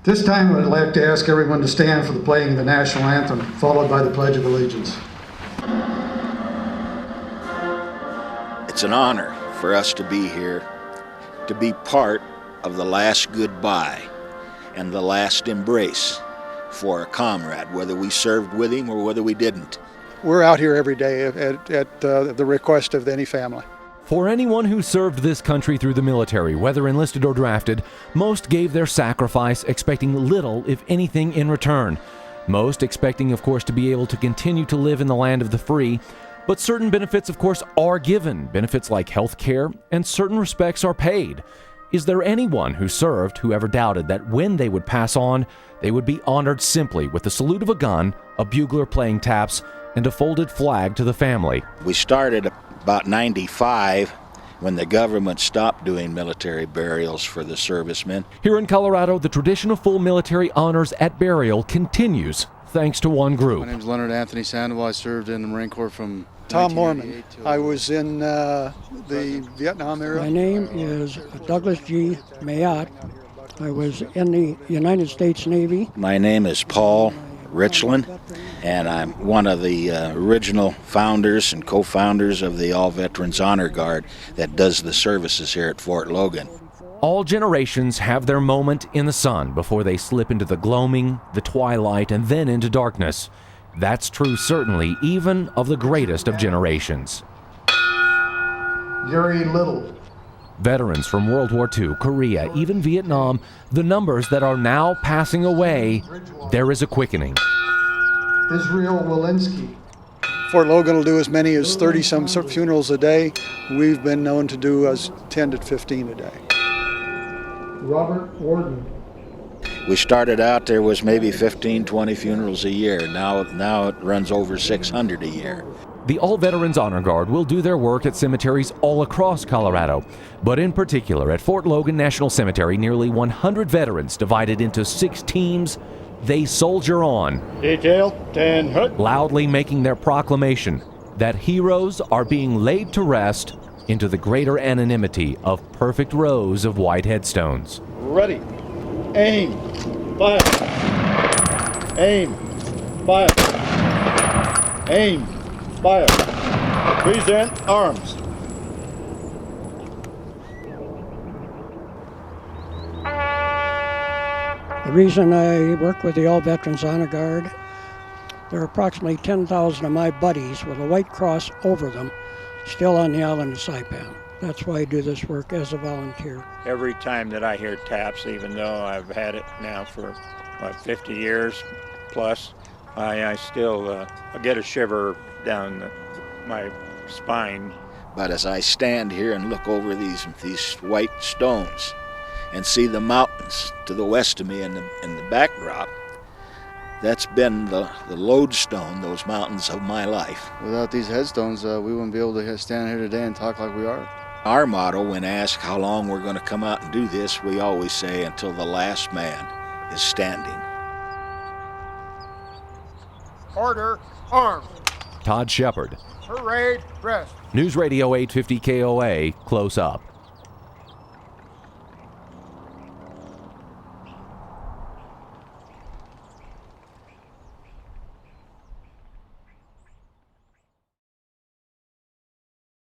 This time I'd like to ask everyone to stand for the playing of the national anthem, followed by the Pledge of Allegiance. It's an honor for us to be here, to be part of the last goodbye and the last embrace for a comrade, whether we served with him or whether we didn't. We're out here every day at the request of any family. For anyone who served this country through the military, whether enlisted or drafted, most gave their sacrifice expecting little, if anything, in return. Most expecting, of course, to be able to continue to live in the land of the free. But certain benefits, of course, are given. Benefits like health care, and certain respects are paid. Is there anyone who served who ever doubted that when they would pass on, they would be honored simply with the salute of a gun, a bugler playing taps, and a folded flag to the family? We started about 95 when the government stopped doing military burials for the servicemen. Here in Colorado, the tradition of full military honors at burial continues thanks to one group. My name is Leonard Anthony Sandoval. I served in the Marine Corps from Tom Mormon. I was in the Vietnam era. My name is Douglas G. Mayotte. I was in the United States Navy. My name is Paul Richland, and I'm one of the original founders and co-founders of the AllVeterans Honor Guard that does the services here at Fort Logan. All generations have their moment in the sun before they slip into the gloaming, the twilight, and then into darkness. That's true, certainly, even of the greatest of generations. Gary Little. Veterans from World War II, Korea, even Vietnam, the numbers that are now passing away, there is a quickening. Israel Walensky. Fort Logan will do as many as 30-some funerals a day. We've been known to do as 10 to 15 a day. Robert Warden. We started out, there was maybe 15, 20 funerals a year. Now it runs over 600 a year. The AllVeterans Honor Guard will do their work at cemeteries all across Colorado, but in particular at Fort Logan National Cemetery, nearly 100 veterans divided into 6 teams. They soldier on, Detail 10 hut, loudly making their proclamation that heroes are being laid to rest into the greater anonymity of perfect rows of white headstones. ready, aim, fire, aim, fire, aim, fire, present arms. The reason I work with the AllVeterans Honor Guard, there are approximately 10,000 of my buddies with a white cross over them still on the island of Saipan. That's why I do this work as a volunteer. Every time that I hear taps, even though I've had it now for 50 years plus, I still I get a shiver down my spine. But as I stand here and look over these white stones and see the mountains to the west of me in the backdrop, that's been the lodestone, those mountains of my life. Without these headstones, we wouldn't be able to stand here today and talk like we are. Our motto, when asked how long we're going to come out and do this, we always say until the last man is standing. Order, arms. Todd Shepard, Parade, rest. News Radio 850 KOA, close up.